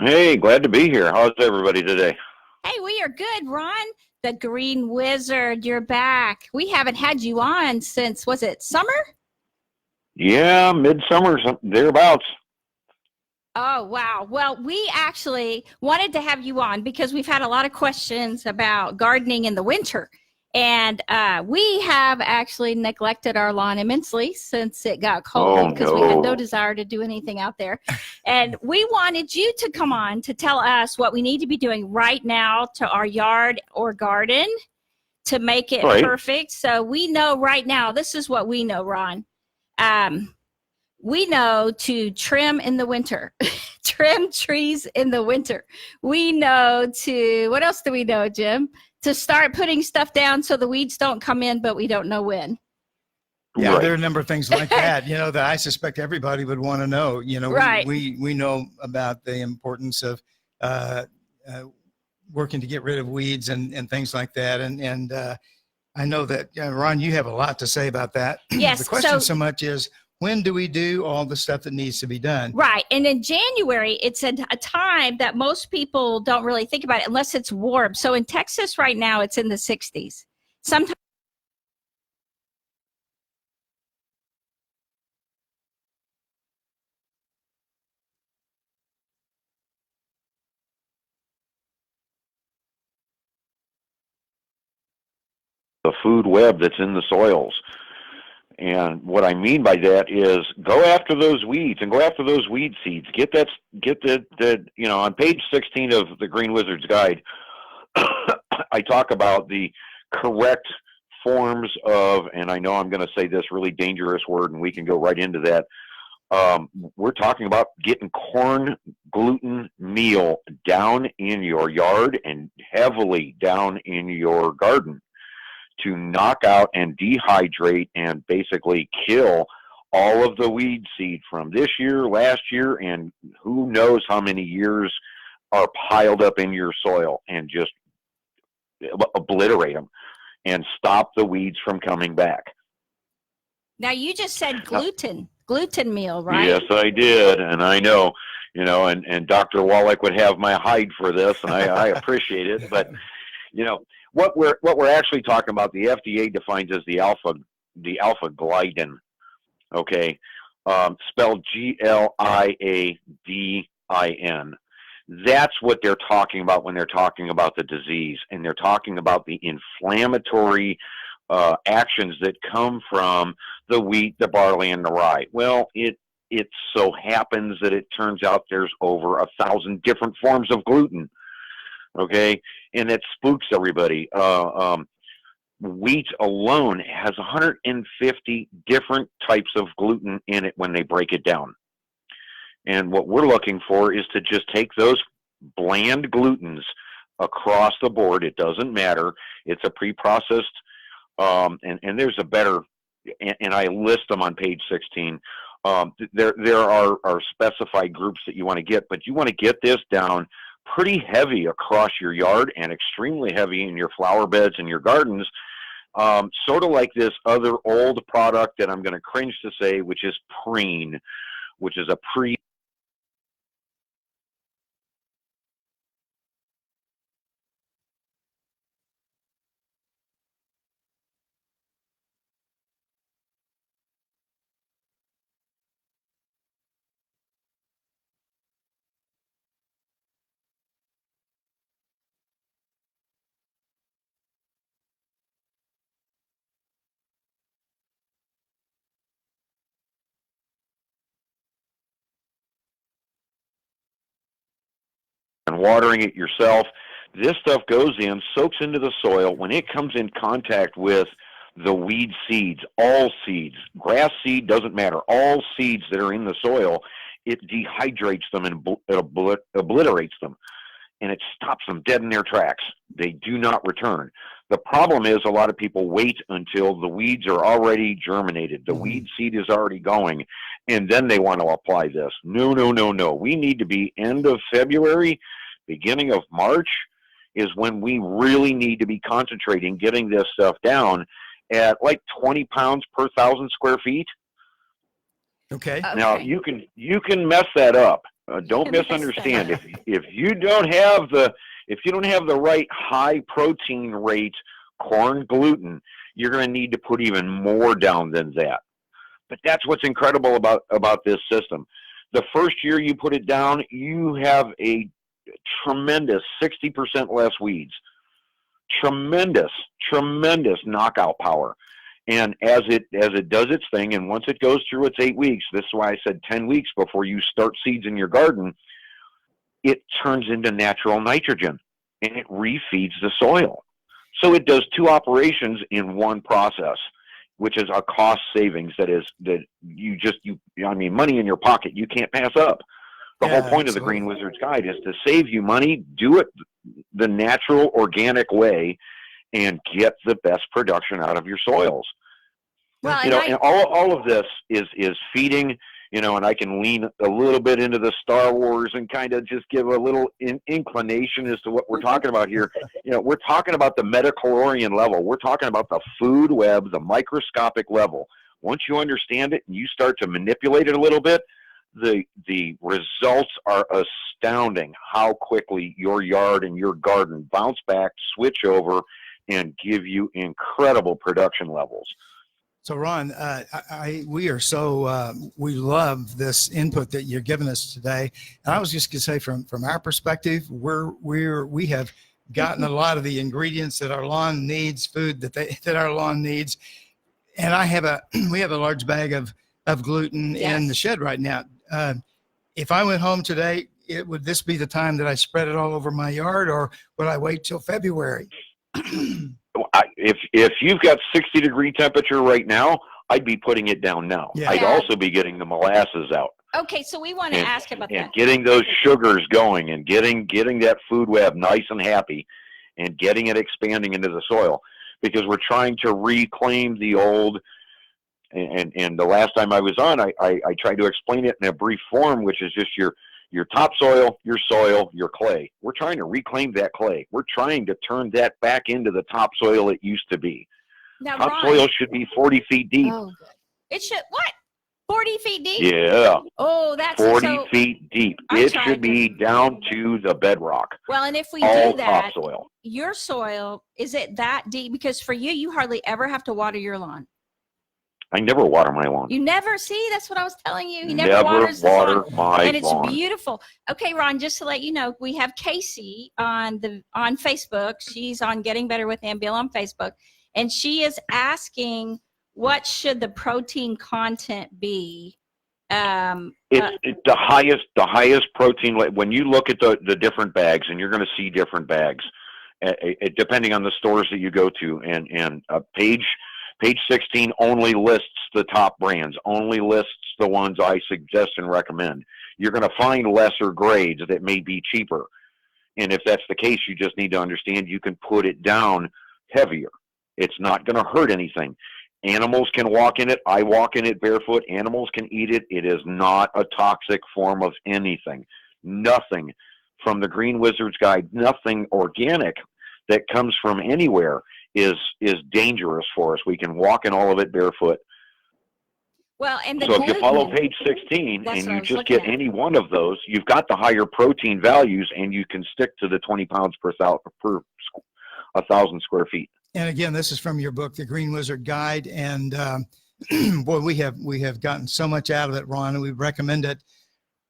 Hey, glad to be here. How's everybody today? Hey, we are good, Ron. The Green Wizard, you're back. We haven't had you on since, was it summer? Yeah, midsummer, thereabouts. Oh, wow. Well, we actually wanted to have you on because we've had a lot of questions about gardening in the winter. And we have actually neglected our lawn immensely since it got Oh, cold because we had no no. desire to do anything out there. And we wanted you to come on to tell us what we need to be doing right now to our yard or garden to make it Right. perfect. So we know right now, this is what we know, Ron. Um, we know to trim in the winter, trim trees in the winter. We know to, what else do we know, Jim? To start putting stuff down so the weeds don't come in, but we don't know when. Yeah, there are Right. a number of things like that, that I suspect everybody would want to know. Right. We know about the importance of uh, uh, working to get rid of weeds and things like that. And I know that, Ron, you have a lot to say about that. The Yes. question so much is, when do we do all the stuff that needs to be done? Right. And in January, it's a time that most people don't really think about it unless it's warm. So in Texas right now, it's in the 60s. Sometimes The food web that's in the soils. And what I mean by that is go after those weeds and go after those weed seeds. Get on page 16 of the Green Wizard's Guide, I talk about the correct forms of, and I know I'm going to say this really dangerous word, and we can go right into that. We're talking about getting corn gluten meal down in your yard and heavily down in your garden to knock out and dehydrate and basically kill all of the weed seed from this year, last year, and who knows how many years are piled up in your soil, and just obliterate them and stop the weeds from coming back. now you just said gluten meal, right? Yes, I did, and I know, and Dr. Wallach would have my hide for this, and I appreciate it. But what we're actually talking about, the FDA defines as the alpha glidin. Okay, spelled GLIADIN. That's what they're talking about when they're talking about the disease, and they're talking about the inflammatory actions that come from the wheat, the barley, and the rye. Well, it so happens that it turns out there's over 1,000 different forms of gluten. Okay, and it spooks everybody. Wheat alone has 150 different types of gluten in it when they break it down. And what we're looking for is to just take those bland glutens across the board. It doesn't matter. It's a pre-processed, and there's a better, and I list them on page 16. There are specified groups that you want to get, but you want to get this down pretty heavy across your yard and extremely heavy in your flower beds and your gardens. Sort of like this other old product that I'm going to cringe to say, which is preen, which is a and watering it yourself. This stuff goes in, soaks into the soil. When it comes in contact with the weed seeds, all seeds, grass seed doesn't matter, all seeds that are in the soil, it dehydrates them and it obliterates them, and it stops them dead in their tracks. They do not return. The problem is a lot of people wait until the weeds are already germinated. The weed seed is already going, and then they want to apply this. No, no, no, no. We need to be end of February, beginning of March is when we really need to be concentrating getting this stuff down at like 20 pounds per 1,000 square feet. Okay. Now you can mess that up Don't misunderstand. If you don't have the right high protein rate corn gluten, you're going to need to put even more down than that. But that's what's incredible about this system. The first year you put it down, you have a tremendous 60% less weeds. Tremendous knockout power. And as it does its thing, and once it goes through its 8 weeks, this is why I said 10 weeks before you start seeds in your garden, it turns into natural nitrogen and it refeeds the soil. So it does 2 operations in one process, which is a cost savings money in your pocket you can't pass up. The whole point of the Green Wizard's Guide is to save you money, do it the natural, organic way, and get the best production out of your soils. Well, and all of this is feeding, and I can lean a little bit into the Star Wars and kind of just give a little inclination as to what we're talking about here. We're talking about the metacalorian level. We're talking about the food web, the microscopic level. Once you understand it and you start to manipulate it a little bit, the results are astounding how quickly your yard and your garden bounce back, switch over, and give you incredible production levels. So Ron, we are we love this input that you're giving us today. And I was just gonna say from our perspective, we have gotten a lot of the ingredients that our lawn needs, food that our lawn needs. And we have a large bag of gluten in the shed right now. If I went home today, would this be the time that I spread it all over my yard, or would I wait till February? If you've got 60-degree temperature right now, I'd be putting it down now. Yeah. I'd also be getting the molasses out. Okay, so we want to ask about that. And getting those sugars going and getting that food web nice and happy and getting it expanding into the soil, because we're trying to reclaim the old. And the last time I was on, I tried to explain it in a brief form, which is just your topsoil, your soil, your clay. We're trying to reclaim that clay. We're trying to turn that back into the topsoil it used to be. Now, topsoil should be 40 feet deep. Oh, good. It should, what? 40 feet deep? Yeah. Oh, that's 40 feet deep. It should be down to the bedrock. Well, and if we all do that, topsoil. Your soil, is it that deep? Because for you hardly ever have to water your lawn. I never water my lawn. You never see? That's what I was telling you. He never waters water the my lawn. And it's lawn. beautiful. Okay, Ron, just to let you know, we have Casey on Facebook. She's on Getting Better with Beal on Facebook. And she is asking, what should the protein content be? It's the highest protein. When you look at the different bags, and you're going to see different bags, depending on the stores that you go to, and page 16 only lists the top brands, only lists the ones I suggest and recommend. You're going to find lesser grades that may be cheaper. And if that's the case, you just need to understand you can put it down heavier. It's not going to hurt anything. Animals can walk in it. I walk in it barefoot. Animals can eat it. It is not a toxic form of anything. Nothing from the Green Wizard's Guide, nothing organic that comes from anywhere is dangerous for us. We can walk in all of it barefoot. Well, and so if you follow page 16 and you just get any one of those, you've got the higher protein values, and you can stick to the 20 pounds per 1,000 square feet. And again, this is from your book, The Green Wizard Guide. And boy, we have gotten so much out of it, Ron, and we recommend it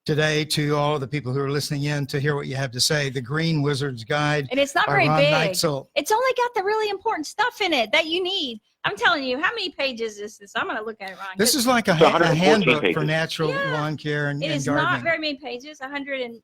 today to all of the people who are listening in to hear what you have to say. The Green Wizard's Guide. And it's not very big. Neitzel. It's only got the really important stuff in it that you need. I'm telling you, how many pages is this? I'm going to look at it, Ron. This is like a handbook pages. For natural lawn care and gardening. It is not very many pages, 100 and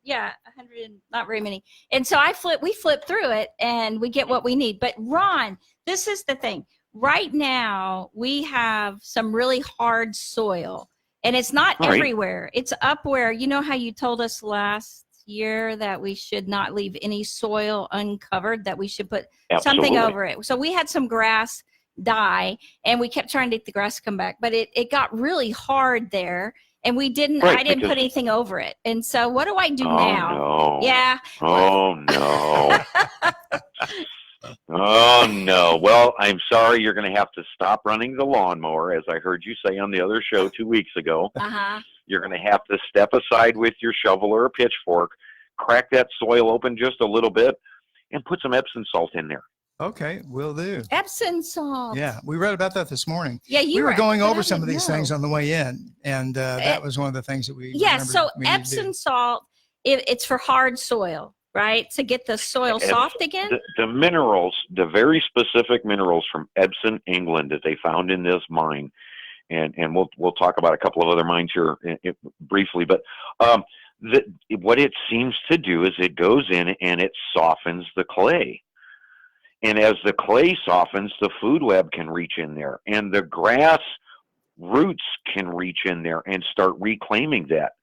not very many. And so we flip through it and we get what we need. But Ron, this is the thing. Right now, we have some really hard soil. And it's not everywhere. It's up where, you know how you told us last year that we should not leave any soil uncovered, that we should put something over it. So we had some grass die, and we kept trying to get the grass to come back, but it got really hard there, and I didn't put anything over it. And so what do I do now? No. Yeah. Oh, no. Oh, no. Well, I'm sorry. You're going to have to stop running the lawnmower, as I heard you say on the other show 2 weeks ago. Uh-huh. You're going to have to step aside with your shovel or a pitchfork, crack that soil open just a little bit, and put some Epsom salt in there. Okay, will do. Epsom salt. Yeah, we read about that this morning. Yeah, We were going but over I some of didn't these know. things on the way in, and that was one of the things that we Yeah, remembered so we need to do. Epsom salt, it's for hard soil, right? To get the soil And soft again? The minerals, the very specific minerals from Epsom, England, that they found in this mine, and we'll talk about a couple of other mines here briefly, but what it seems to do is it goes in and it softens the clay. And as the clay softens, the food web can reach in there, and the grass roots can reach in there and start reclaiming that.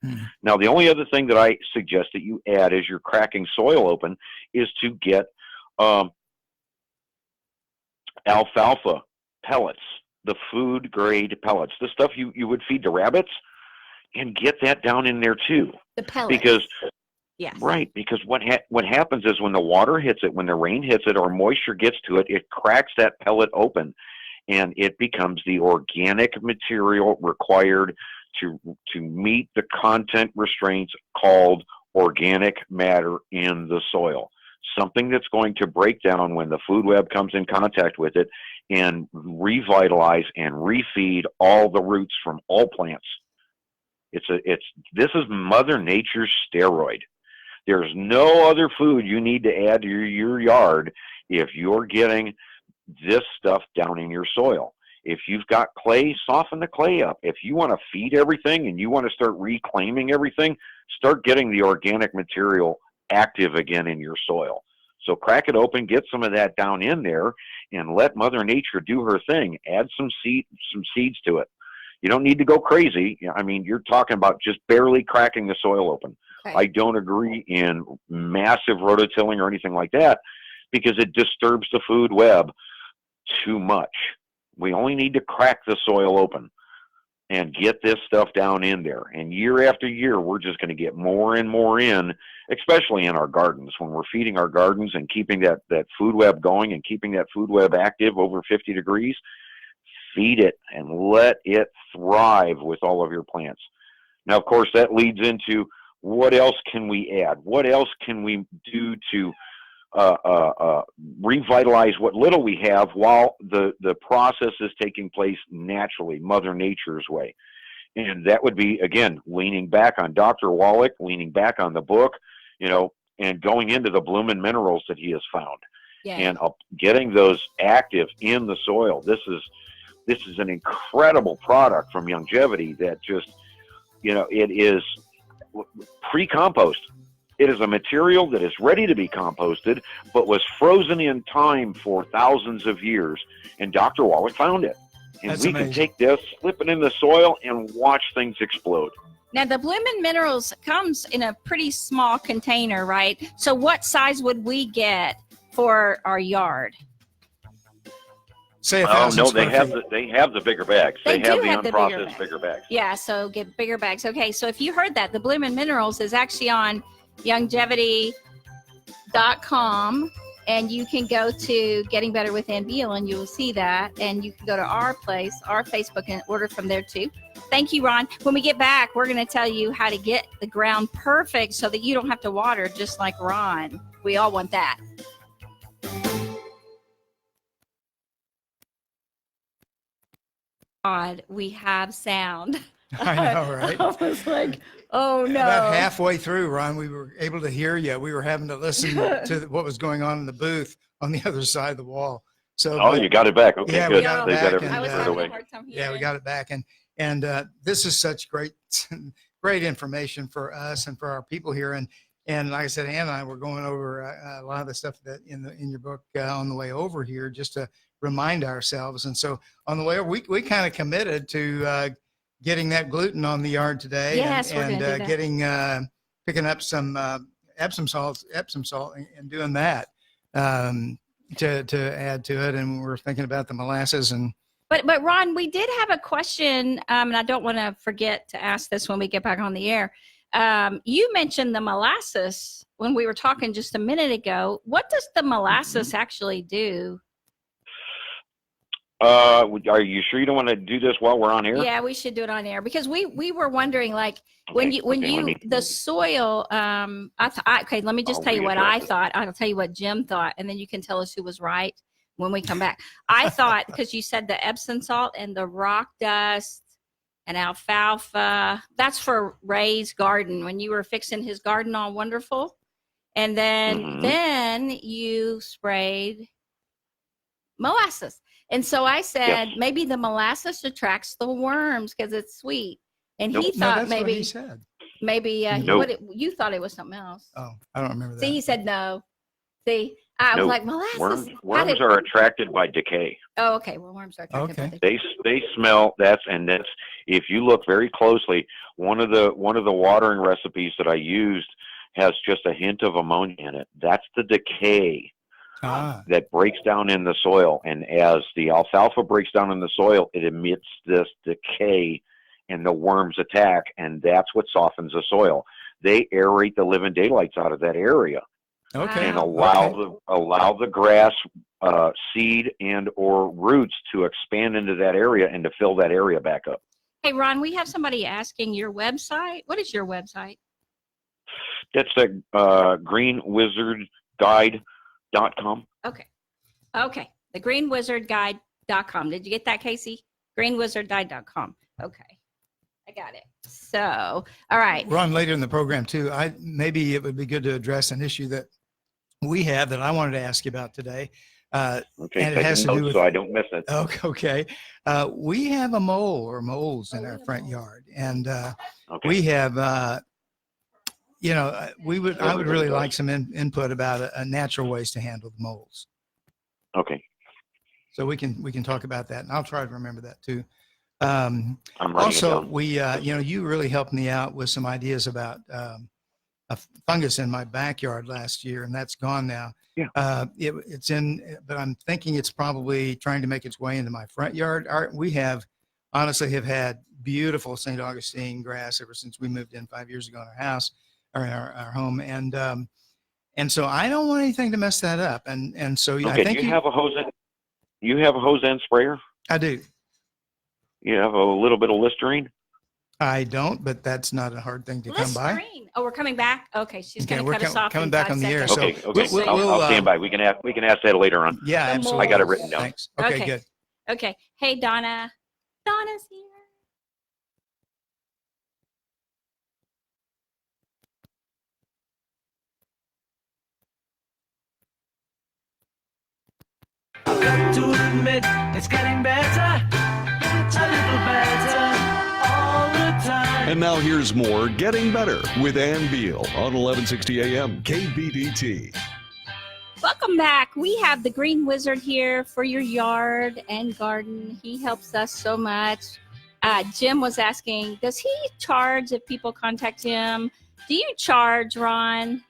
Now, the only other thing that I suggest that you add as you're cracking soil open is to get alfalfa pellets, the food grade pellets, the stuff you would feed the rabbits, and get that down in there too. The pellets. Because yes. Right, because what happens is when the water hits it, when the rain hits it, or moisture gets to it, it cracks that pellet open, and it becomes the organic material required to meet the content restraints called organic matter in the soil. Something that's going to break down when the food web comes in contact with it and revitalize and refeed all the roots from all plants. This is Mother Nature's steroid. There's no other food you need to add to your yard if you're getting this stuff down in your soil. If you've got clay, soften the clay up. If you want to feed everything and you want to start reclaiming everything, start getting the organic material active again in your soil. So crack it open, get some of that down in there, and let Mother Nature do her thing. Add some seeds to it. You don't need to go crazy. I mean, you're talking about just barely cracking the soil open. Okay. I don't agree in massive rototilling or anything like that because it disturbs the food web too much. We only need to crack the soil open and get this stuff down in there. And year after year, we're just going to get more and more in, especially in our gardens. When we're feeding our gardens and keeping that food web going and keeping that food web active over 50 degrees, feed it and let it thrive with all of your plants. Now, of course, that leads into what else can we add? What else can we do to revitalize what little we have while the process is taking place naturally, Mother Nature's way? And that would be, again, leaning back on Dr. Wallach, leaning back on the book, and going into the bloomin' minerals that he has found. Yeah. And getting those active in the soil. This is an incredible product from Longevity that just, it is pre-compost. It is a material that is ready to be composted, but was frozen in time for thousands of years. And Dr. Wallach found it. And That's we amazing. can take this, slip it in the soil, and watch things explode. Now, the bloomin' minerals comes in a pretty small container, right? So what size would we get for our yard? Say Oh 1,000 no, square feet. they have the bigger bags. They They do have the have the bigger unprocessed bags. bigger bags. Yeah, so get bigger bags. Okay, so if you heard that, the Bloomin' Minerals is actually on longevity.com, and you can go to Getting Better with Beal, and you will see that, and you can go to our Facebook, and order from there too. Thank you, Ron. When we get back, we're going to tell you how to get the ground perfect so that you don't have to water just like Ron. We all want that. God, we have sound. I know, right? I was like, oh no. About halfway through, Ron, we were able to hear you. We were having to listen to what was going on in the booth on the other side of the wall. So, Oh, you got it back. Okay, Yeah, we good. got it They back, got and, everything I was squared having away. a hard time yeah, we hearing. got it back, and this is such great information for us and for our people here. And like I said, Ann and I were going over a lot of the stuff that in your book on the way over here, just to remind ourselves. And so on the way over, we kind of committed to getting that gluten on the yard today. Yes, we're and gonna do that. getting picking up some Epsom salt, and doing that to add to it. And we're thinking about the molasses and. But Ron, we did have a question, and I don't want to forget to ask this when we get back on the air. You mentioned the molasses when we were talking just a minute ago. What does the molasses actually do? Are you sure you don't want to do this while we're on air? Yeah, we should do it on air because we were wondering, like, Okay, the soil. Okay, let me just tell you what I thought. I'll tell you what Jim thought, and then you can tell us who was right when we come back. I thought, because you said the Epsom salt and the rock dust and alfalfa, that's for Ray's garden when you were fixing his garden all wonderful, and then you sprayed molasses. And so I said, maybe the molasses attracts the worms because it's sweet. And he thought maybe what he said. Maybe you thought it was something else. Oh, I don't remember that. See, he said no. See, I was like, molasses. Worms are attracted by decay. Oh, okay. Well, worms are attracted by decay. They smell. That's if you look very closely, one of the watering recipes that I used has just a hint of ammonia in it. That's the decay. That breaks down in the soil, and as the alfalfa breaks down in the soil, it emits this decay, and the worms attack, and that's what softens the soil. They aerate the living daylights out of that area, and allow the grass, seed, and or roots to expand into that area and to fill that area back up. Hey, Ron, we have somebody asking your website. What is your website? That's the greenwizardguide.com. Okay. The greenwizardguide.com. Did you get that, Casey? Greenwizardguide.com. Okay. I got it. So, all right. Ron, later in the program too, maybe it would be good to address an issue that we have that I wanted to ask you about today. Okay, and it has to do with, so I don't miss it. Okay. We have a mole or moles in our front yard, and we have I would really like some input about a natural ways to handle the moles. Okay. So we can talk about that, and I'll try to remember that too. Also, you really helped me out with some ideas about a fungus in my backyard last year, and that's gone now. Yeah. It's in, but I'm thinking it's probably trying to make its way into my front yard. We honestly have had beautiful St. Augustine grass ever since we moved in 5 years ago in our house. Or in our home, and so I don't want anything to mess that up, and so I think you have a hose. You have a hose end sprayer. I do. You have a little bit of Listerine. I don't, but that's not a hard thing to come by. Oh, we're coming back. Okay, she's going to cut us off. Coming back on the air. Okay, so I'll stand by. We can ask that later on. Yeah, absolutely. I got it written down. Thanks. Okay, good. Okay. Hey, Donna. Donna's here. I've got to admit, it's getting better, a little better all the time. And now here's more Getting Better with Ann Beal on 1160 AM KBDT. Welcome back. We have the Green Wizard here for your yard and garden. He helps us so much. Jim was asking, does he charge if people contact him? Do you charge, Ron?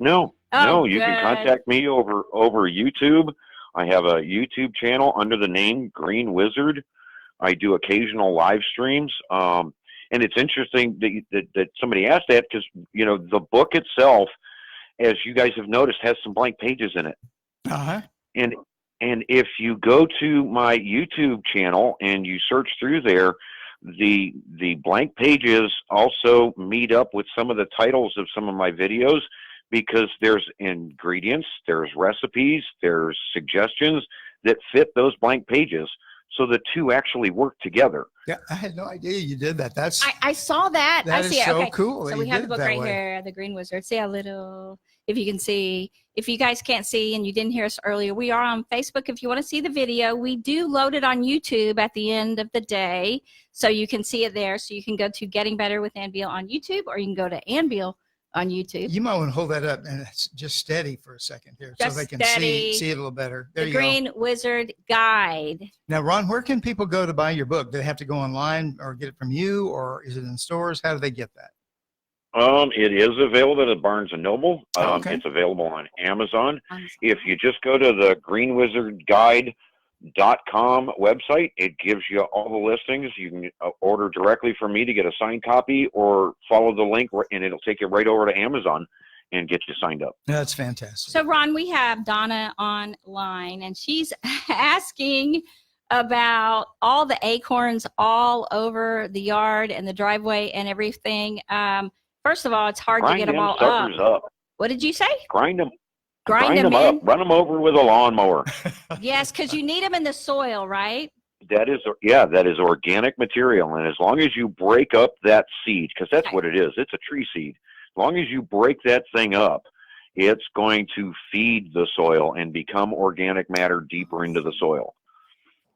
No, you can contact me over YouTube. I have a YouTube channel under the name Green Wizard. I do occasional live streams. And it's interesting that somebody asked that because, the book itself, as you guys have noticed, has some blank pages in it. Uh-huh. And if you go to my YouTube channel and you search through there, the blank pages also meet up with some of the titles of some of my videos, because there's ingredients, there's recipes, there's suggestions that fit those blank pages. So the two actually work together. Yeah, I had no idea you did that. I saw that. That I see is it. so Okay. cool. So we have the book right here, The Green Wizard. See how little, if you can see. If you guys can't see and you didn't hear us earlier, we are on Facebook. If you want to see the video, we do load it on YouTube at the end of the day. So you can see it there. So you can go to Getting Better with Ann Beal on YouTube, or you can go to Ann Beal on YouTube. You might want to hold that up and it's just steady for a second here, so they can see it a little better. There you go. The Green Wizard Guide. Now, Ron, where can people go to buy your book? Do they have to go online or get it from you, or is it in stores? How do they get that? It is available at Barnes & Noble. Okay. It's available on Amazon. If you just go to the Green Wizard Guide website. It gives you all the listings. You can order directly from me to get a signed copy, or follow the link, and it'll take you right over to Amazon and get you signed up. That's fantastic. So, Ron, we have Donna online, and she's asking about all the acorns all over the yard and the driveway and everything. First of all, it's hard to get them all up. What did you say? Grind them. Grind them up. in? Run them over with a lawnmower. Yes, because you need them in the soil, right? That is organic material. And as long as you break up that seed, because that's what it is, it's a tree seed. As long as you break that thing up, it's going to feed the soil and become organic matter deeper into the soil.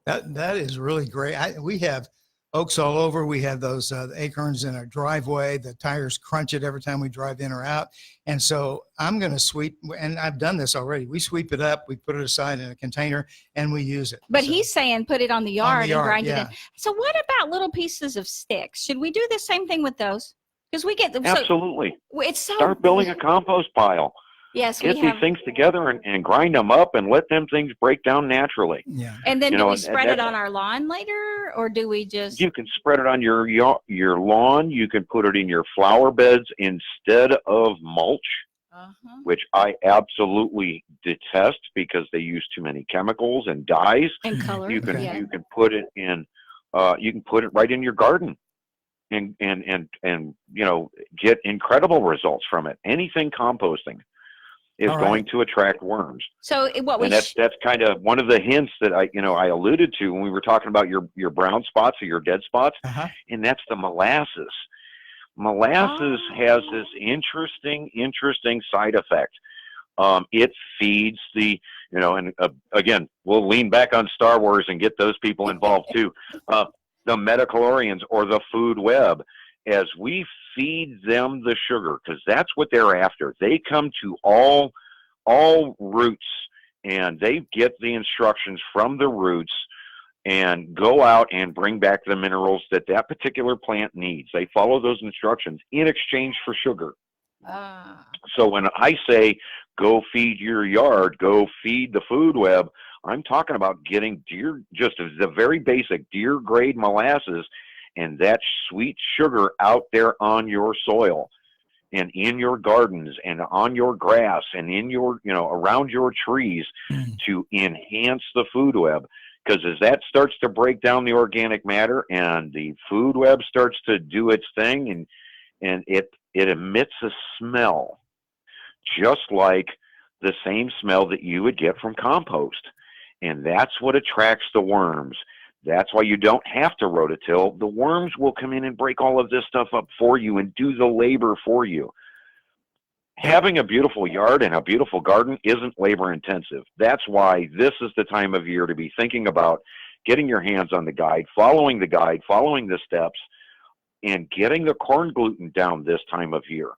That is really great. We have oaks all over. We have those acorns in our driveway. The tires crunch it every time we drive in or out. And so I'm going to sweep, and I've done this already. We sweep it up, we put it aside in a container, and we use it. But so, he's saying put it on the yard, and grind it in. yeah. So what about little pieces of sticks? Should we do the same thing with those? Because we get them. Absolutely. So, it's so start building a compost pile. Yes, get these things together and grind them up and let them things break down naturally. Yeah. And then do we spread it on our lawn later, or do we just? You can spread it on your lawn. You can put it in your flower beds instead of mulch, which I absolutely detest because they use too many chemicals and dyes. And color. You can put it in. You can put it right in your garden. And get incredible results from it. Anything composting is going to attract worms. So that's kind of one of the hints that I alluded to when we were talking about your brown spots or your dead spots, and that's the molasses. Molasses has this interesting side effect. It feeds the, and again, we'll lean back on Star Wars and get those people involved too. The metachlorians, or the food web, as we feed them the sugar, because that's what they're after. They come to all roots, and they get the instructions from the roots and go out and bring back the minerals that particular plant needs. They follow those instructions in exchange for sugar. So when I say go feed your yard, go feed the food web, I'm talking about getting just the very basic deer grade molasses and that sweet sugar out there on your soil and in your gardens and on your grass and in your, around your trees to enhance the food web. Because as that starts to break down the organic matter and the food web starts to do its thing, and it emits a smell just like the same smell that you would get from compost. And that's what attracts the worms. That's why you don't have to rototill. The worms will come in and break all of this stuff up for you and do the labor for you. Having a beautiful yard and a beautiful garden isn't labor intensive. That's why this is the time of year to be thinking about getting your hands on the guide, following the steps, and getting the corn gluten down this time of year,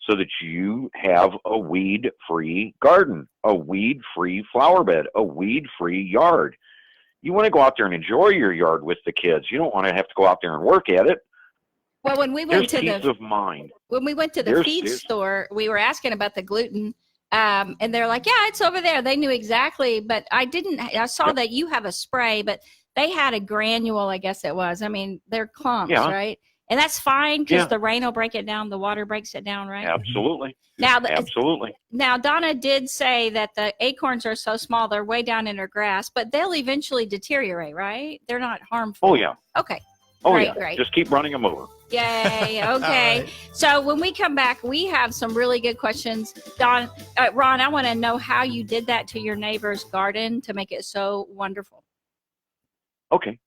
so that you have a weed-free garden, a weed-free flower bed, a weed-free yard. You want to go out there and enjoy your yard with the kids. You don't want to have to go out there and work at it. Well, when we went to peace of mind. When we went to the feed store, we were asking about the gluten, and they're like, "Yeah, it's over there." They knew exactly, but I saw that you have a spray, but they had a granule, I guess it was. I mean, they're clumps, right? And that's fine because the rain will break it down. The water breaks it down, right? Absolutely. Absolutely. Now, Donna did say that the acorns are so small, they're way down in her grass, but they'll eventually deteriorate, right? They're not harmful. Oh, yeah. Okay. Great. Just keep running them over. Yay. Okay. Right. So when we come back, we have some really good questions. Ron, I want to know how you did that to your neighbor's garden to make it so wonderful. Okay.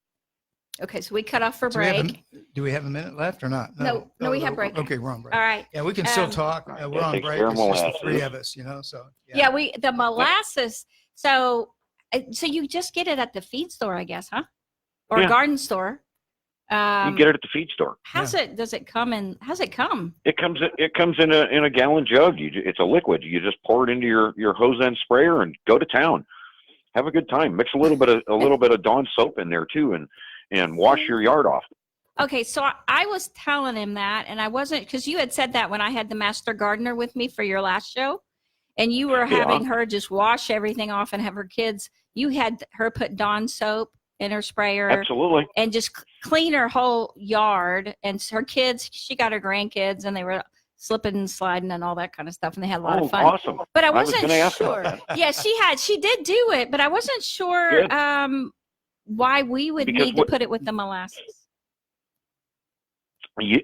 Okay, so we cut off for break. Do we have a minute left or not? No, we have break. Okay, we're on break. All right. Yeah, we can still talk. We're on break. It's just the three of us, so. Yeah, the molasses. So you just get it at the feed store, I guess, huh? Or garden store. You get it at the feed store. How's it come? It comes in a gallon jug. It's a liquid. You just pour it into your hose end sprayer and go to town. Have a good time. Mix a little bit of Dawn soap in there too, and wash your yard off. Okay, so I was telling him that, and I wasn't, because you had said that when I had the master gardener with me for your last show, and you were Yeah. having her just wash everything off and have her kids, you had her put Dawn soap in her sprayer Absolutely. and just clean her whole yard. And her kids, she got her grandkids, and they were slipping and sliding and all that kind of stuff, and they had a lot of fun. Awesome. But I was wasn't gonna ask sure. about that. Yeah, she did do it, but I wasn't sure Good. why we would Because need to put it with the molasses.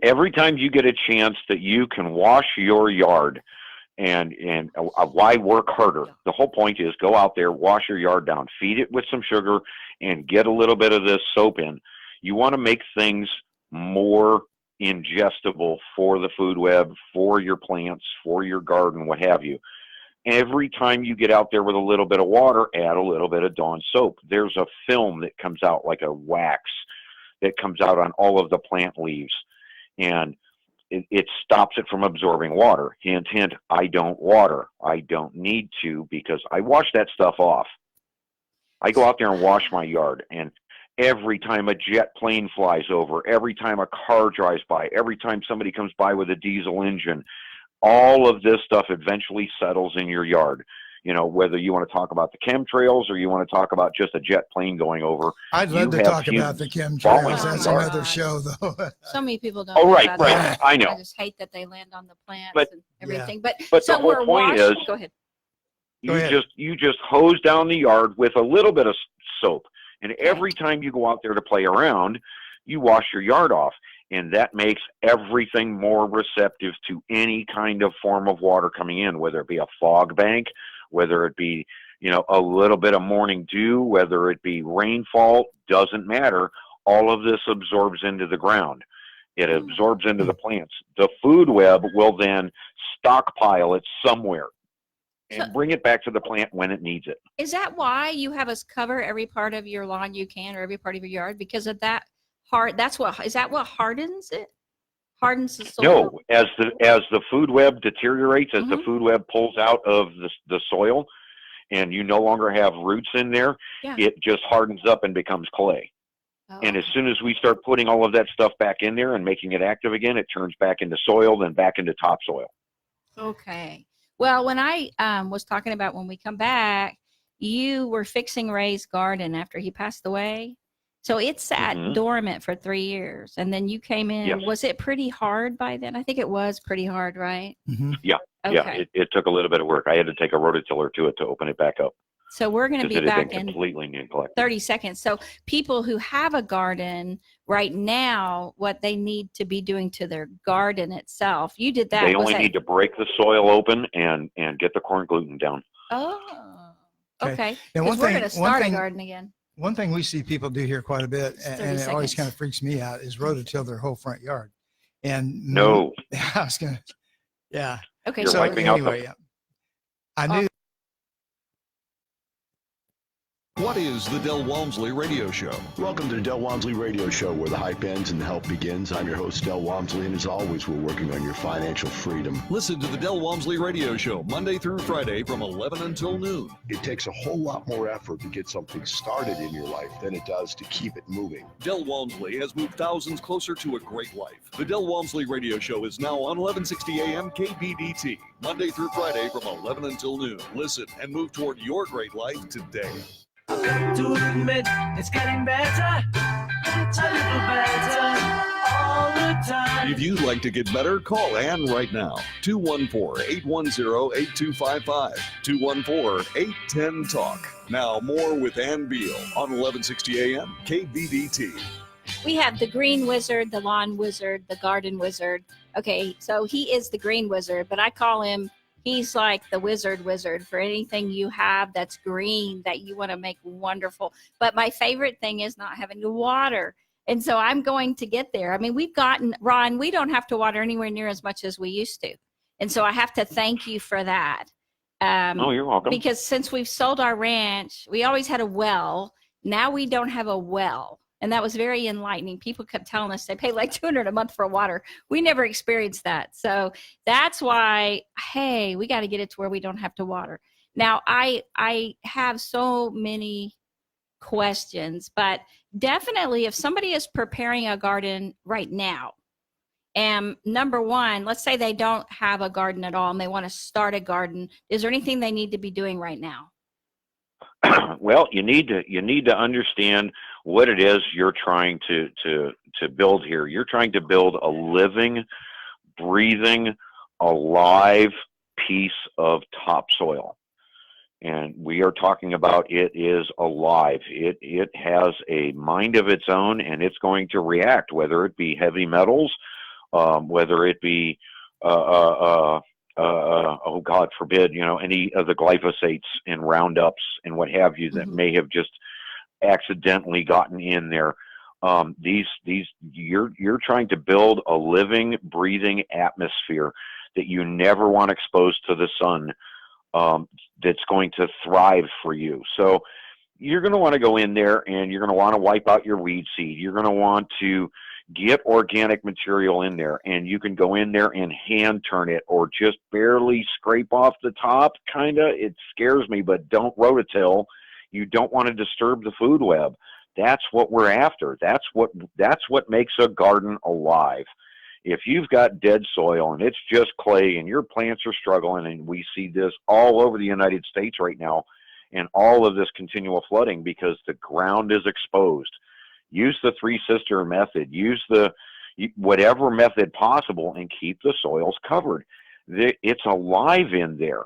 Every time you get a chance that you can wash your yard, and why work harder? The whole point is go out there, wash your yard down, feed it with some sugar, and get a little bit of this soap in. You want to make things more ingestible for the food web, for your plants, for your garden, what have you. Every time you get out there with a little bit of water, add a little bit of Dawn soap. There's a film that comes out like a wax that comes out on all of the plant leaves, and it stops it from absorbing water. Hint, hint, I don't water. I don't need to, because I wash that stuff off. I go out there and wash my yard, and every time a jet plane flies over, every time a car drives by, every time somebody comes by with a diesel engine, all of this stuff eventually settles in your yard. You know, whether you want to talk about the chemtrails or you want to talk about just a jet plane going over. I'd love to have talk about the fumes chemtrails. falling That's in the another yard. show, though. So many people don't. Oh, know right, about right. that. I know. I just hate that they land on the plants But- and everything. But But so the whole we're point washing. is, Go ahead. Go ahead. you just hose down the yard with a little bit of soap, and every time you go out there to play around, you wash your yard off, and that makes everything more receptive to any kind of form of water coming in, whether it be a fog bank, whether it be, you know, a little bit of morning dew, whether it be rainfall, doesn't matter. All of this absorbs into the ground. It absorbs into the plants. The food web will then stockpile it somewhere and bring it back to the plant when it needs it. Is that why you have us cover every part of your lawn you can, or every part of your yard? Because of that is that what hardens it? Hardens the soil? No, as the food web deteriorates, as the Mhm. food web pulls out of the soil, and you no longer have roots in there, Yeah. it just hardens up and becomes clay. Oh, And as soon as we start putting all of that stuff back in there and making it active again, it turns back into soil, then back into topsoil. okay. Well, when I was talking about when we come back, you were fixing Ray's garden after he passed away. So it sat Mhm. dormant for 3 years, and then you came in. Yes. Was it pretty hard by then? I think it was pretty hard, right? Mhm. Yeah, Okay. it took a little bit of work. I had to take a rototiller to it to open it back up, So we're going to because be it had back been in completely neglected. 30 seconds. So people who have a garden right now, what they need to be doing to their garden itself. You did that. They Was only that- need to break the soil open and get the corn gluten down. Oh, Okay. okay. And Because we're going to start a garden again. One thing we see people do here quite a bit, It's and 30 it always seconds. kind of freaks me out, is rototill their whole front yard. And No, I was gonna, yeah. Okay. You're So wiping out the- anyway, I knew. What is the Del Walmsley Radio Show? Welcome to the Del Walmsley Radio Show, where the hype ends and the help begins. I'm your host, Del Walmsley, and as always, we're working on your financial freedom. Listen to the Del Walmsley Radio Show Monday through Friday from 11 until noon. It takes a whole lot more effort to get something started in your life than it does to keep it moving. Del Walmsley has moved thousands closer to a great life. The Del Walmsley Radio Show is now on 1160 AM KBDT, Monday through Friday from 11 until noon. Listen and move toward your great life today. I've got to admit, it's getting better, a little better, all the time. If you'd like to get better, call Ann right now. 214-810-8255. 214-810-TALK. Now more with Ann Beal on 1160 AM KBDT. We have the green wizard, the lawn wizard, the garden wizard. Okay, so he is the green wizard, but I call him, he's like the wizard for anything you have that's green that you want to make wonderful. But my favorite thing is not having to water. And so I'm going to get there. I mean, Ron, we don't have to water anywhere near as much as we used to. And so I have to thank you for that. Oh, you're welcome. Because since we've sold our ranch, we always had a well. Now we don't have a well. And that was very enlightening. People kept telling us they pay like $200 a month for water. We never experienced that. So that's why, hey, we got to get it to where we don't have to water. Now, I have so many questions, but definitely if somebody is preparing a garden right now And number one, let's say they don't have a garden at all and they want to start a garden. Is there anything they need to be doing right now? Well, you need to understand what it is you're trying to build here. You're trying to build a living, breathing, alive piece of topsoil. And we are talking about it is alive. It has a mind of its own, and it's going to react, whether it be heavy metals, whether it be oh God forbid, any of the glyphosates and Roundups and what have you that may have just accidentally gotten in there. You're trying to build a living, breathing atmosphere that you never want exposed to the sun, that's going to thrive for you. So you're going to want to go in there and you're going to want to wipe out your weed seed. You're going to want to get organic material in there, and you can go in there and hand turn it or just barely scrape off the top. It scares me, but don't rototill. You don't want to disturb the food web. That's what we're after. That's what makes a garden alive. If you've got dead soil and it's just clay and your plants are struggling, and we see this all over the United States right now, and all of this continual flooding because the ground is exposed. Use the three-sister method. Use whatever method possible and keep the soils covered. It's alive in there.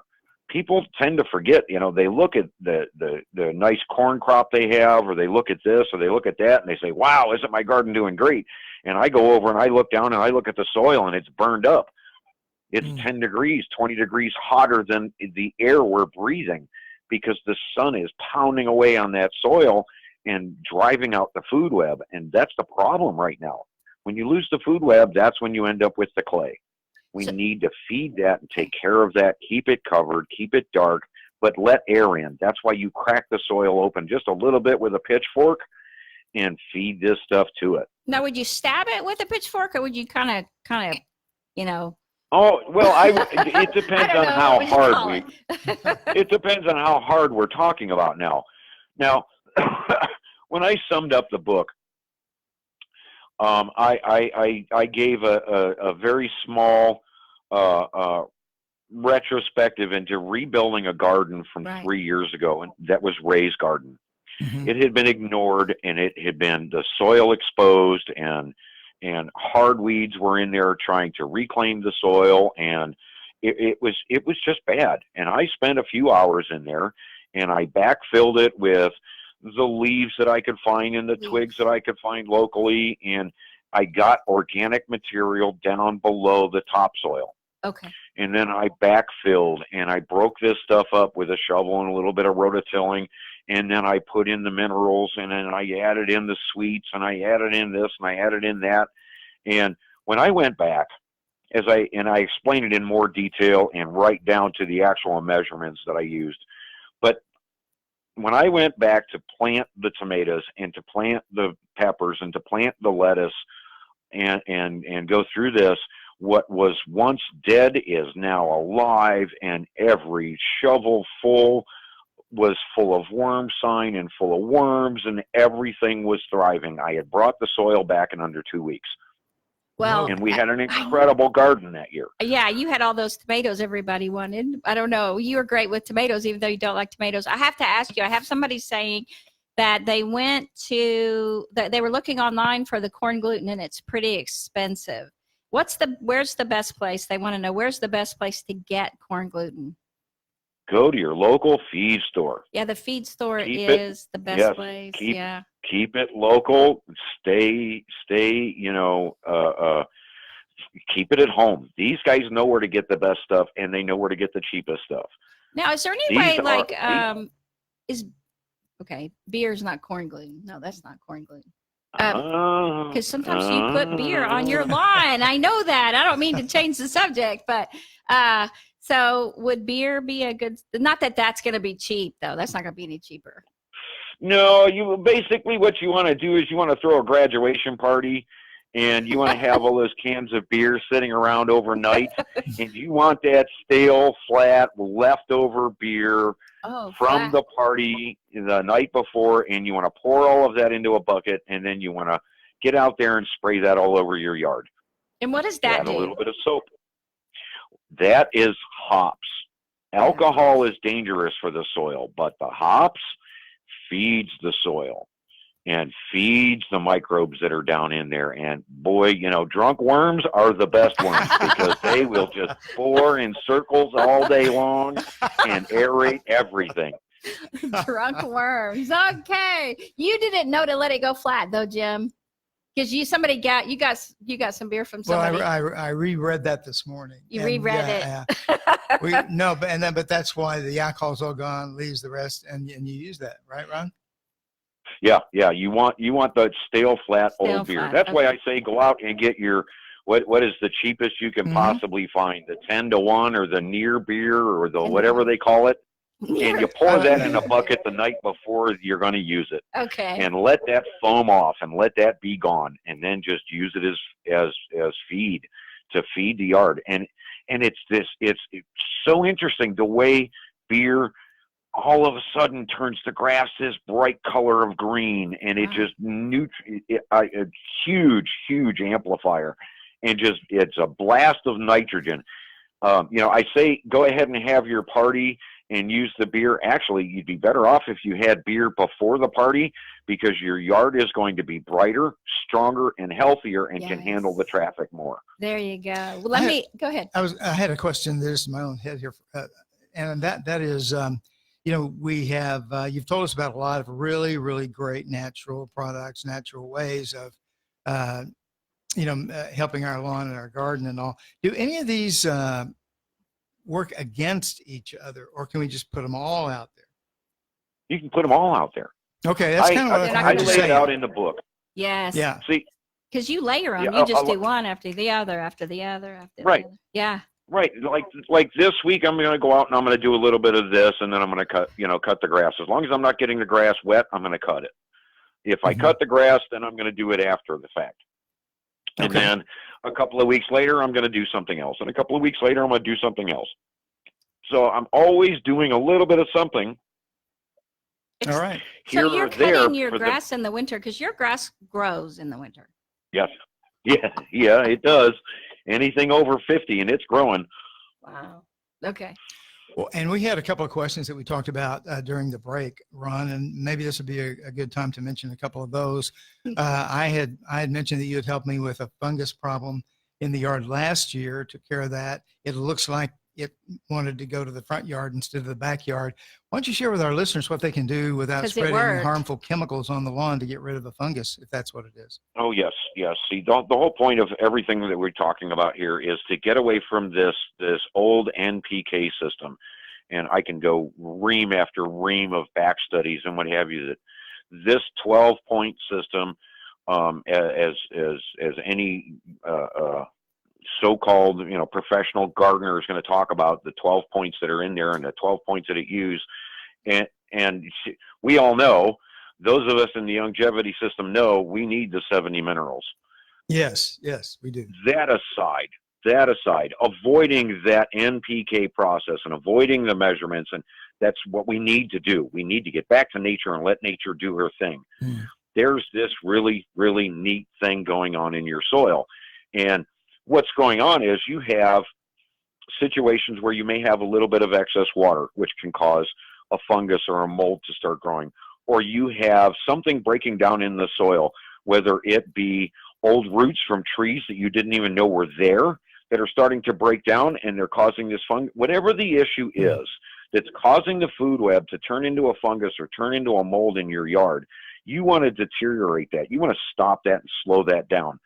People tend to forget, they look at the nice corn crop they have, or they look at this, or they look at that, and they say, wow, isn't my garden doing great? And I go over and I look down and I look at the soil and it's burned up. It's 10 degrees, 20 degrees hotter than the air we're breathing because the sun is pounding away on that soil and driving out the food web. And that's the problem right now. When you lose the food web, that's when you end up with the clay. We need to feed that and take care of that, keep it covered, keep it dark, but let air in. That's why you crack the soil open just a little bit with a pitchfork and feed this stuff to it. Now, would you stab it with a pitchfork, or would you kind of, Oh, well, it depends on how hard it depends on how hard we're talking about now. Now, when I summed up the book, I gave a very small retrospective into rebuilding a garden from 3 years ago, and that was Ray's garden. It had been ignored, and it had been the soil exposed, and hard weeds were in there trying to reclaim the soil, and it was just bad. And I spent a few hours in there, and I backfilled it with the leaves that I could find and the twigs that I could find locally, and I got organic material down below the topsoil. Okay. And then I backfilled, and I broke this stuff up with a shovel and a little bit of rototilling, and then I put in the minerals, and then I added in the sweets, and I added in this, and I added in that. And when I went back, I explained it in more detail and right down to the actual measurements that I used. But when I went back to plant the tomatoes and to plant the peppers and to plant the lettuce and go through this, what was once dead is now alive, and every shovel full was full of worm sign and full of worms, and everything was thriving. I had brought the soil back in under 2 weeks. Well, and we had an incredible garden that year. Yeah, you had all those tomatoes everybody wanted. I don't know. You were great with tomatoes, even though you don't like tomatoes. I have to ask you, I have somebody saying that they were looking online for the corn gluten, and it's pretty expensive. Where's the best place? They want to know, where's the best place to get corn gluten? Go to your local feed store. Yeah, the feed store is the best place. Keep it local. Stay, keep it at home. These guys know where to get the best stuff, and they know where to get the cheapest stuff. Now, is there any way, beer's not corn gluten. No, that's not corn gluten. Because sometimes you put beer on your lawn. I know that. I don't mean to change the subject, but so would beer be a good? Not that that's going to be cheap, though. That's not going to be any cheaper. No, what you want to do is you want to throw a graduation party, and you want to have all those cans of beer sitting around overnight, and you want that stale, flat, leftover beer from the party the night before, and you want to pour all of that into a bucket, and then you want to get out there and spray that all over your yard. And what does that Add a little do? bit of soap. That is hops. Alcohol is dangerous for the soil, but the hops feeds the soil and feeds the microbes that are down in there. And boy, drunk worms are the best ones because they will just pour in circles all day long and aerate everything. Drunk worms. Okay. You didn't know to let it go flat though, Jim. Because you got some beer from Well, somebody. I reread that this morning. You And reread yeah, it. yeah. But that's why the alcohol's all gone, leaves the rest, and you use that, right, Ron? Yeah. You want the stale flat Stale old beer. flat, That's why okay. I say go out and get your what is the cheapest you can possibly find, the 10-to-1 or the near beer or the whatever they call it, and you pour that in a bucket the night before you're going to use it. Okay. And let that foam off and let that be gone, and then just use it as feed to feed the yard. And it's so interesting the way beer all of a sudden turns the grass this bright color of green, and it just a huge amplifier, and just it's a blast of nitrogen. I say go ahead and have your party and use the beer. Actually, you'd be better off if you had beer before the party, because your yard is going to be brighter, stronger, and healthier, and can handle the traffic more. There you go. Well, go ahead. I had a question. There's my own head here, and that is, we have you've told us about a lot of really, really great natural products, natural ways of, helping our lawn and our garden and all. Do any of these work against each other, or can we just put them all out there? You can put them all out there. Okay, that's kind of what I lay it out in the book. Yes. Yeah. See, because you layer them, Yeah, you just do one after the other, after the other, after Right. the other. Yeah. Right, like this week, I'm going to go out and I'm going to do a little bit of this, and then I'm going to cut the grass. As long as I'm not getting the grass wet, I'm going to cut it. If I cut the grass, then I'm going to do it after the fact. And then a couple of weeks later, I'm going to do something else, and a couple of weeks later, I'm going to do something else. So I'm always doing a little bit of something. All right. So you're cutting your grass in the winter, because your grass grows in the winter. Yes. Yeah, it does. Anything over 50 and it's growing. Wow. Okay. Well, and we had a couple of questions that we talked about during the break, Ron, and maybe this would be a good time to mention a couple of those. I had mentioned that you had helped me with a fungus problem in the yard last year, took care of that. It looks like it wanted to go to the front yard instead of the backyard. Why don't you share with our listeners what they can do without spreading harmful chemicals on the lawn to get rid of the fungus, if that's what it is? Oh, yes. See, the whole point of everything that we're talking about here is to get away from this old NPK system. And I can go ream after ream of back studies and what have you, that this 12-point system, as any so-called professional gardener is going to talk about, the 12 points that are in there and the 12 points that it used, and we all know, those of us in the longevity system know, we need the 70 minerals. Yes, we do. That aside, avoiding that NPK process and avoiding the measurements, and that's what we need to do. We need to get back to nature and let nature do her thing. There's this really, really neat thing going on in your soil. And what's going on is you have situations where you may have a little bit of excess water, which can cause a fungus or a mold to start growing. Or you have something breaking down in the soil, whether it be old roots from trees that you didn't even know were there that are starting to break down and they're causing this fungus. Whatever the issue is that's causing the food web to turn into a fungus or turn into a mold in your yard, you want to deteriorate that. You want to stop that and slow that down.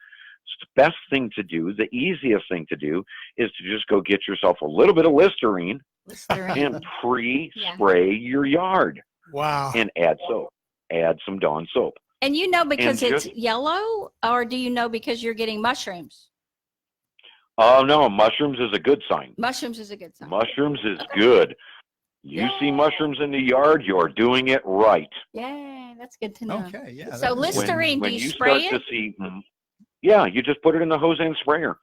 So the best thing to do, the easiest thing to do, is to just go get yourself a little bit of Listerine. And pre-spray your yard. Wow. And add soap. Add some Dawn soap. And because it's yellow, or do you know because you're getting mushrooms? Oh, no, mushrooms is a good sign. Mushrooms is a good sign. Mushrooms is good. You see mushrooms in the yard, you're doing it right. Yeah, that's good to know. Okay, yeah. So Listerine, when do you start spray it? to see, yeah, you just put it in the hose and sprayer.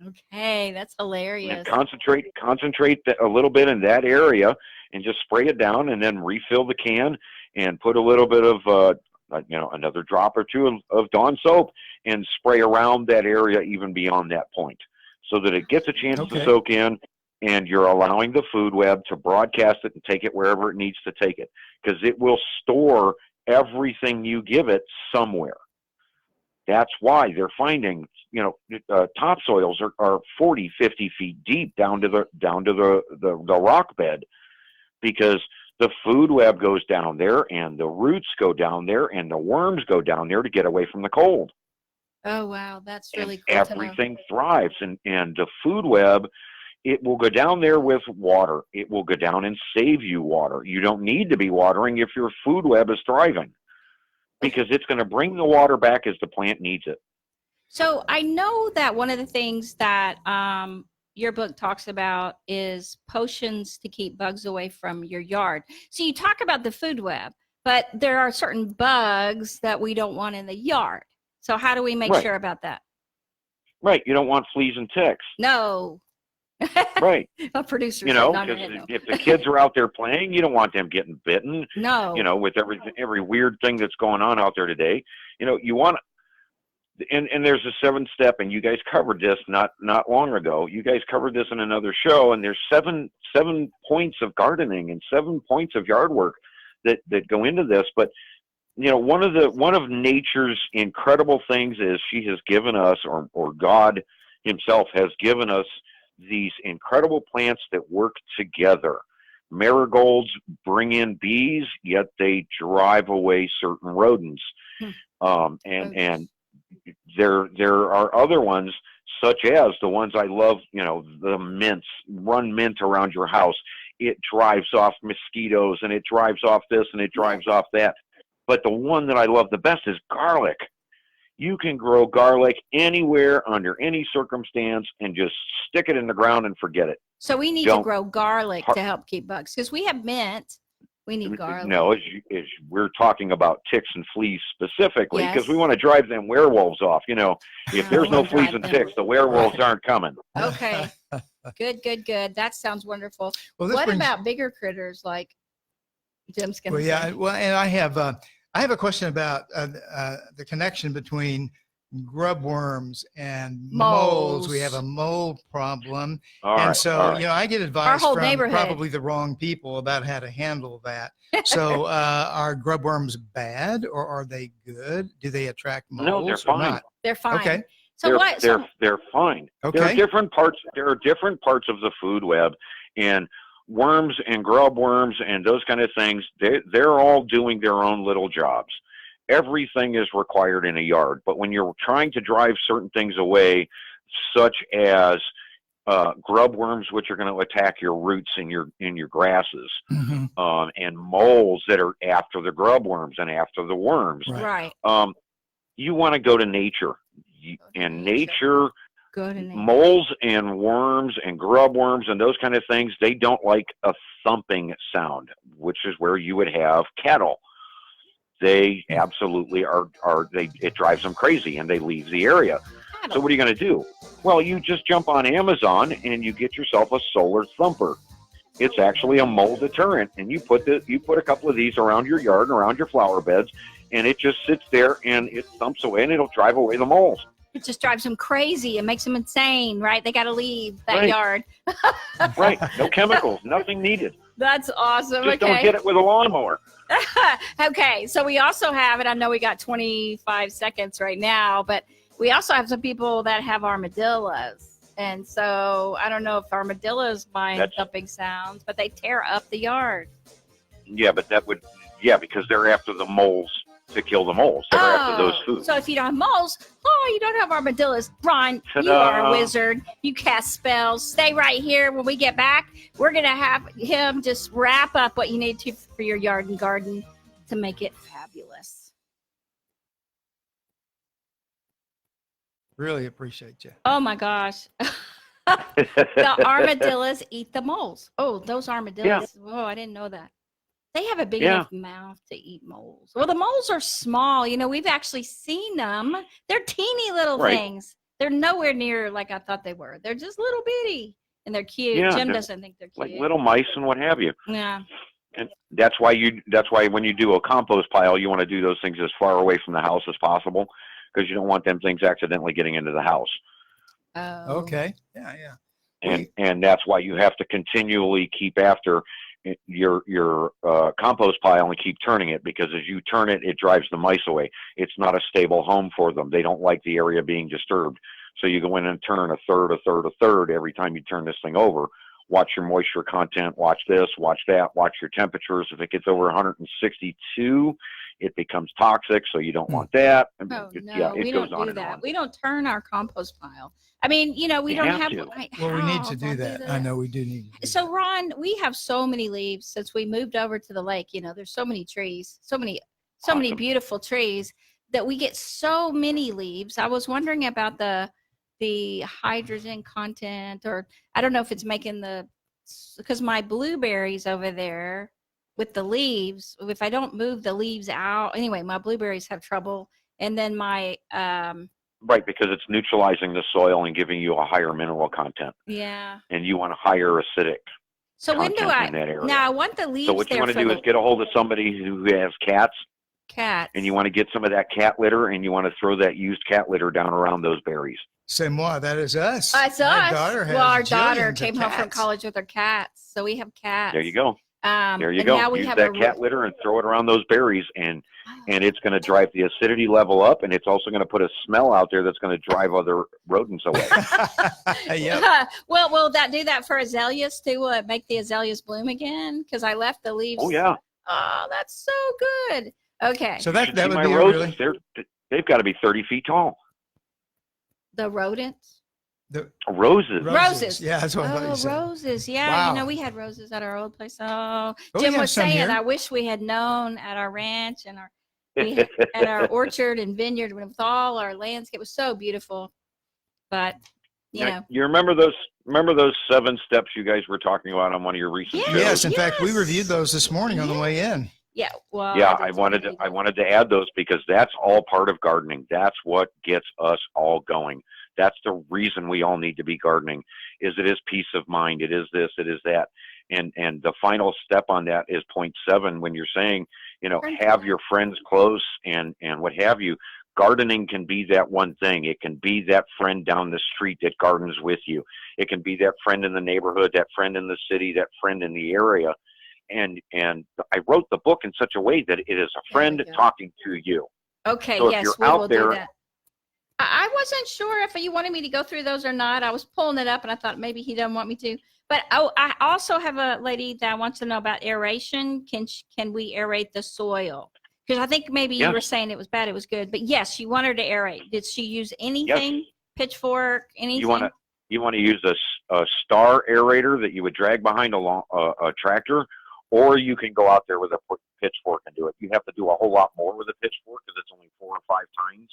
Okay, that's hilarious. And concentrate a little bit in that area and just spray it down, and then refill the can and put a little bit of, another drop or two of Dawn soap, and spray around that area even beyond that point so that it gets a chance Okay. to soak in, and you're allowing the food web to broadcast it and take it wherever it needs to take it, because it will store everything you give it somewhere. That's why they're finding, topsoils are 40, 50 feet deep down to the rock bed, because the food web goes down there and the roots go down there and the worms go down there to get away from the cold. Oh, wow. That's really And cool to know. everything thrives. And the food web, it will go down there with water. It will go down and save you water. You don't need to be watering if your food web is thriving, because it's going to bring the water back as the plant needs it. So I know that one of the things that your book talks about is potions to keep bugs away from your yard. So you talk about the food web, but there are certain bugs that we don't want in the yard. So how do we make Right. sure about that? Right. You don't want fleas and ticks. No. Right. A producer You said know, not because ahead, no. if the kids are out there playing, you don't want them getting bitten. No. You know, with every weird thing that's going on out there today. You know, you want and there's a 7-step, and you guys covered this not long ago. You guys covered this in another show, and there's seven points of gardening and 7 points of yard work that go into this. But you know, one of nature's incredible things is she has given us, or God himself has given us, these incredible plants that work together. Marigolds bring in bees, yet they drive away certain rodents. And there are other ones, such as the ones I love, you know, the mints. Run mint around your house. It drives off mosquitoes, and it drives off this, and it drives off that. But the one that I love the best is garlic. You can grow garlic anywhere, under any circumstance, and just stick it in the ground and forget it. So we need to grow garlic to help keep bugs, because we have mint. We need garlic. No, as we're talking about ticks and fleas specifically, because Yes. we want to drive them werewolves off. You know, if there's no wanna fleas drive and them. ticks, the werewolves aren't coming. Okay. Good. That sounds wonderful. Well, this What brings- about bigger critters like Jim's going to Well, say? yeah. Well, and I have a question about the connection between grub worms and moles. We have a mole problem. All And right, so, all right. you know, I get advice whole from neighborhood. probably the wrong people about how to handle that. So are grub worms bad, or are they good? Do they attract moles No, they're or fine. not? They're fine. Okay. So they're, what? They're fine. Okay. There are different parts of the food web, and worms and grub worms and those kind of things. They're all doing their own little jobs. Everything is required in a yard, but when you're trying to drive certain things away, such as grub worms, which are going to attack your roots in your grasses, Mhm. and moles that are after the grub worms and after the worms, Right. Right. you want to go to nature. And nature, Go to nature. moles and worms and grub worms and those kind of things, they don't like a thumping sound, which is where you would have cattle. They absolutely it drives them crazy, and they leave the area. So what are you going to do? Well, you just jump on Amazon and you get yourself a solar thumper. It's actually a mole deterrent, and you put a couple of these around your yard and around your flower beds, and it just sits there and it thumps away, and it'll drive away the moles. It just drives them crazy. It makes them insane, right? They got to leave that Right. yard. Right? No chemicals, nothing needed. That's awesome. Just don't hit it with a lawnmower. Okay, so we also have, and I know we got 25 seconds right now, but we also have some people that have armadillos. And so I don't know if armadillos mind thumping sounds, but they tear up the yard. Yeah, but because they're after the moles to kill the moles. They're after those foods. So if you don't have moles, you don't have armadillos. Ron, Ta-da. you are a wizard. You cast spells. Stay right here. When we get back, we're going to have him just wrap up what you need to for your yard and garden to make it fabulous. Really appreciate you. Oh, my gosh. The armadillos eat the moles. Oh, those armadillos. Yeah. Oh, I didn't know that. They have a big Yeah. enough mouth to eat moles. Well, the moles are small. You know, we've actually seen them. They're teeny little Right. things. They're nowhere near like I thought they were. They're just little bitty, and they're cute. Yeah, Jim they're doesn't think they're cute. Like little mice and what have you. Yeah. And that's why when you do a compost pile, you want to do those things as far away from the house as possible, because you don't want them things accidentally getting into the house. Oh. Okay. Yeah. Yeah. And that's why you have to continually keep after your compost pile and keep turning it, because as you turn it, it drives the mice away. It's not a stable home for them. They don't like the area being disturbed. So you go in and turn a third every time you turn this thing over. Watch your moisture content, watch this, watch that, watch your temperatures. If it gets over 162, it becomes toxic, so you don't want that. Oh, no, it we goes don't on do and that. on. We don't turn our compost pile. I mean, we You don't have have. to. Well, we need how to do that. I know we do need to do So, Ron, we have so many leaves since we moved over to the lake. There's so many trees, so many Awesome. beautiful trees that we get so many leaves. I was wondering about the hydrogen content, or I don't know if it's making because my blueberries over there with the leaves, if I don't move the leaves out, anyway, my blueberries have trouble. And then my, Right, because it's neutralizing the soil and giving you a higher mineral content. yeah. And you want a higher acidic So when do content in that area. now I want the leaves So what you there want to for do the is get a hold of somebody who has cats, cats. and you want to get some of that cat litter, and you want to throw that used cat litter down around those berries. C'est moi. That is us. It's My us. daughter has Well, our daughter jillions of came home from cats. college with her cats, so we have cats. There you go. There you and go. Now we Use have that cat litter and throw it around those berries, and it's going to drive the acidity level up, and it's also going to put a smell out there that's going to drive other rodents away. Yep. Well, will that do that for azaleas too? Make the azaleas bloom again? Because I left the leaves. Oh yeah. Oh, that's so good. Okay. So You that should that see would my be a roses. really They've got to be 30 feet tall. The rodents. the Roses. Roses. Yeah, that's what I thought you Oh, said. roses. Yeah, Wow. we had roses at our old place. Oh, Oh, Jim we have was some saying, here. I wish we had known at our ranch and at our orchard and vineyard with all our landscape. It was so beautiful. But, Now, you remember those 7 steps you guys were talking about on one of your recent shows? Yes, in fact, we Yes. reviewed those this morning on the way in. yeah, well, Yeah, did I wanted to add those because that's all part of gardening. That's what gets us all going. That's the reason we all need to be gardening. Is it is peace of mind. It is this. It is that. And the final step on that is point 7 when you're saying, have your friends close and what have you. Gardening can be that one thing. It can be that friend down the street that gardens with you. It can be that friend in the neighborhood, that friend in the city, that friend in the area. And I wrote the book in such a way that it is a friend talking to you. Okay, So if yes, you're we out will there, do that. I wasn't sure if you wanted me to go through those or not. I was pulling it up and I thought maybe he doesn't want me to. But I also have a lady that wants to know about aeration. Can we aerate the soil? Because I think maybe you were saying it was bad, it was good. But yes, you want her to aerate. Did she use anything? Yes. Pitchfork, anything? You want to use a star aerator that you would drag behind a tractor, or you can go out there with a pitchfork and do it. You have to do a whole lot more with a pitchfork because it's only 4 or 5 times.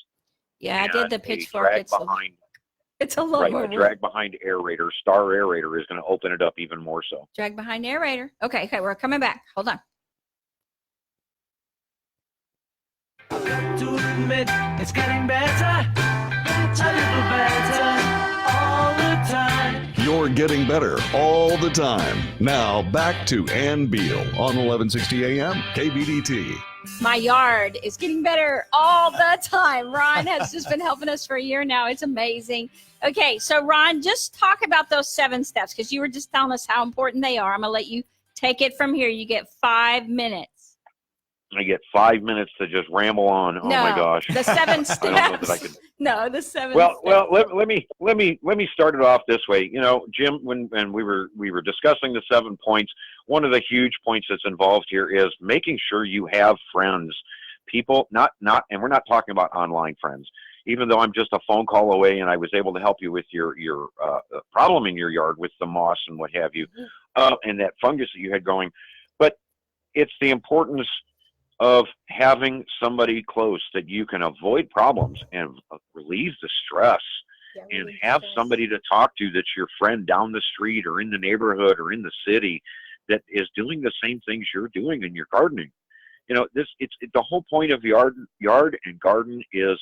Yeah, I did the pitchfork. It's a lot more. A drag behind aerator, star aerator is going to open it up even more so. Drag behind aerator. Okay, we're coming back. Hold on. To admit it's getting better, a little better all the time. You're getting better all the time. Now back to Ann Beal on 1160 AM KBDT. My yard is getting better all the time. Ron has just been helping us for a year now. It's amazing. Okay, so Ron, just talk about those 7 steps because you were just telling us how important they are. I'm going to let you take it from here. You get 5 minutes. I get 5 minutes to just ramble on. Oh my gosh. The 7 steps. I don't know that I could. No, the 7 Well, steps. let me start it off this way. Jim, when we were discussing the 7 points, one of the huge points that's involved here is making sure you have friends, people, and we're not talking about online friends. Even though I'm just a phone call away, and I was able to help you with your problem in your yard with the moss and what have you, and that fungus that you had going, but it's the importance of having somebody close that you can avoid problems and relieve the stress and have somebody to talk to that's your friend down the street or in the neighborhood or in the city that is doing the same things you're doing in your gardening. It's the whole point of yard and garden is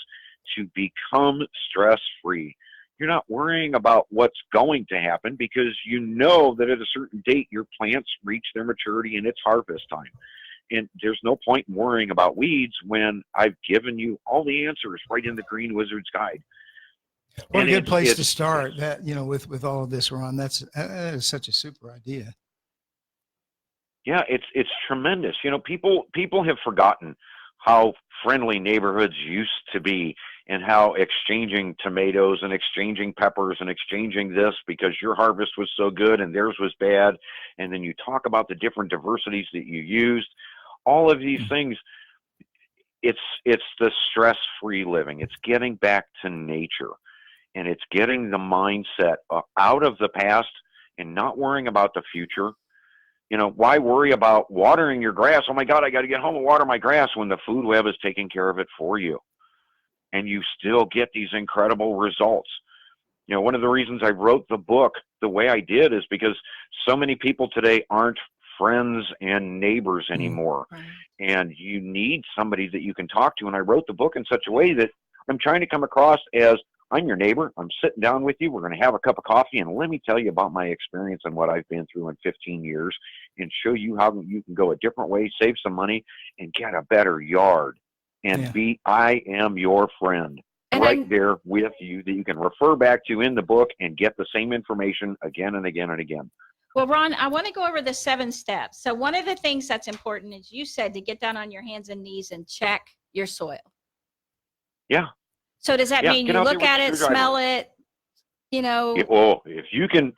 to become stress-free. You're not worrying about what's going to happen because you know that at a certain date your plants reach their maturity and it's harvest time. And there's no point in worrying about weeds when I've given you all the answers right in the Green Wizard's Guide. What And a good place to start that, with all of this, Ron. That is such a super idea. Yeah, it's tremendous. People have forgotten how friendly neighborhoods used to be, and how exchanging tomatoes and exchanging peppers and exchanging this because your harvest was so good and theirs was bad. And then you talk about the different diversities that you used, all of these things. It's the stress-free living. It's getting back to nature, and it's getting the mindset out of the past and not worrying about the future. Why worry about watering your grass? Oh my God, I got to get home and water my grass, when the food web is taking care of it for you. And you still get these incredible results. One of the reasons I wrote the book the way I did is because so many people today aren't friends and neighbors anymore. Right. And you need somebody that you can talk to. And I wrote the book in such a way that I'm trying to come across as, I'm your neighbor. I'm sitting down with you. We're going to have a cup of coffee, and let me tell you about my experience and what I've been through in 15 years, and show you how you can go a different way, save some money, and get a better yard. And I am your friend, And right there with you, that you can refer back to in the book and get the same information again and again and again. Well, Ron, I want to go over the 7 steps. So one of the things that's important is, you said, to get down on your hands and knees and check your soil. Yeah. So does that mean you look at it, smell it, if you can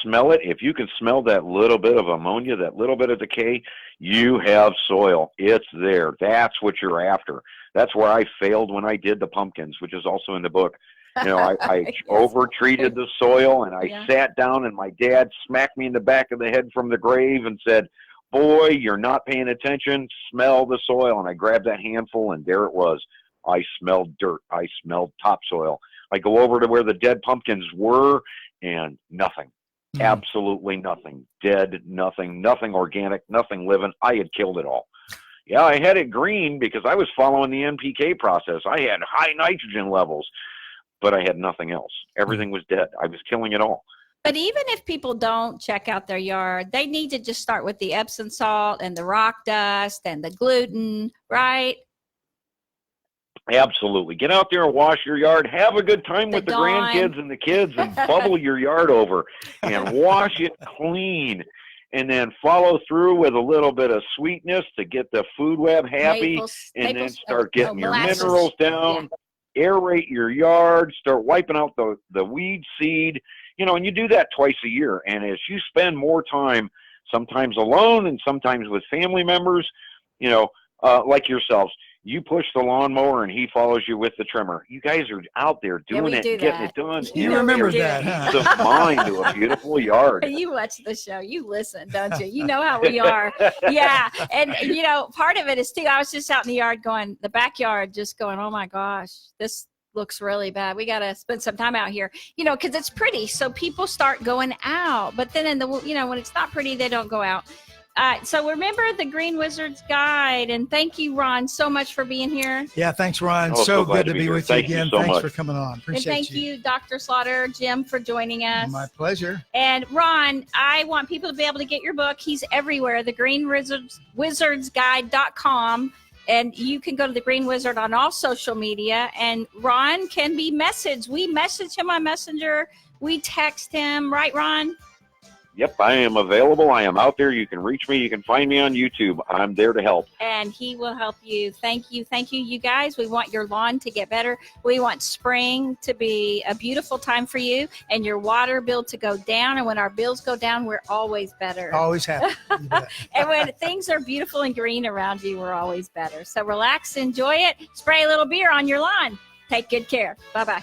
smell it, if you can smell that little bit of ammonia, that little bit of decay, you have soil. It's there. That's what you're after. That's where I failed when I did the pumpkins, which is also in the book. I over-treated the soil, and I sat down, and my dad smacked me in the back of the head from the grave and said, "Boy, you're not paying attention. Smell the soil." And I grabbed that handful, and there it was. I smelled dirt. I smelled topsoil. I go over to where the dead pumpkins were, and nothing. Absolutely nothing. Dead, nothing organic, nothing living. I had killed it all. Yeah, I had it green because I was following the NPK process. I had high nitrogen levels, but I had nothing else. Everything was dead. I was killing it all. But even if people don't check out their yard, they need to just start with the Epsom salt and the rock dust and the gluten, right? Absolutely. Get out there and wash your yard. Have a good time with the grandkids and the kids, and bubble your yard over and wash it clean. And then follow through with a little bit of sweetness to get the food web happy, then start getting your minerals down. Aerate your yard. Start wiping out the weed seed. And you do that twice a year. And as you spend more time, sometimes alone and sometimes with family members, like yourselves, you push the lawnmower and he follows you with the trimmer. You guys are out there doing it, getting it done. You remember that, huh? Peace of mind to a beautiful yard. You watch the show. You listen, don't you? You know how we are. Yeah. And, part of it is, too, I was just out in the yard the backyard, just going, oh, my gosh, this looks really bad. We got to spend some time out here, because it's pretty. So people start going out. But then when it's not pretty, they don't go out. So remember the Green Wizard's Guide, and thank you, Ron, so much for being here. Yeah, thanks, Ron. Oh, so good to be with you again. So thanks much for coming on. Appreciate and thank you, Dr. Slaughter, Jim, for joining us. My pleasure. And Ron, I want people to be able to get your book. He's everywhere, the greenwizardsguide.com. And you can go to the Green Wizard on all social media. And Ron can be messaged. We message him on Messenger. We text him. Right, Ron? Yep, I am available. I am out there. You can reach me. You can find me on YouTube. I'm there to help. And he will help you. Thank you. Thank you, you guys. We want your lawn to get better. We want spring to be a beautiful time for you and your water bill to go down. And when our bills go down, we're always better. Always happy. And when things are beautiful and green around you, we're always better. So relax, enjoy it. Spray a little beer on your lawn. Take good care. Bye-bye.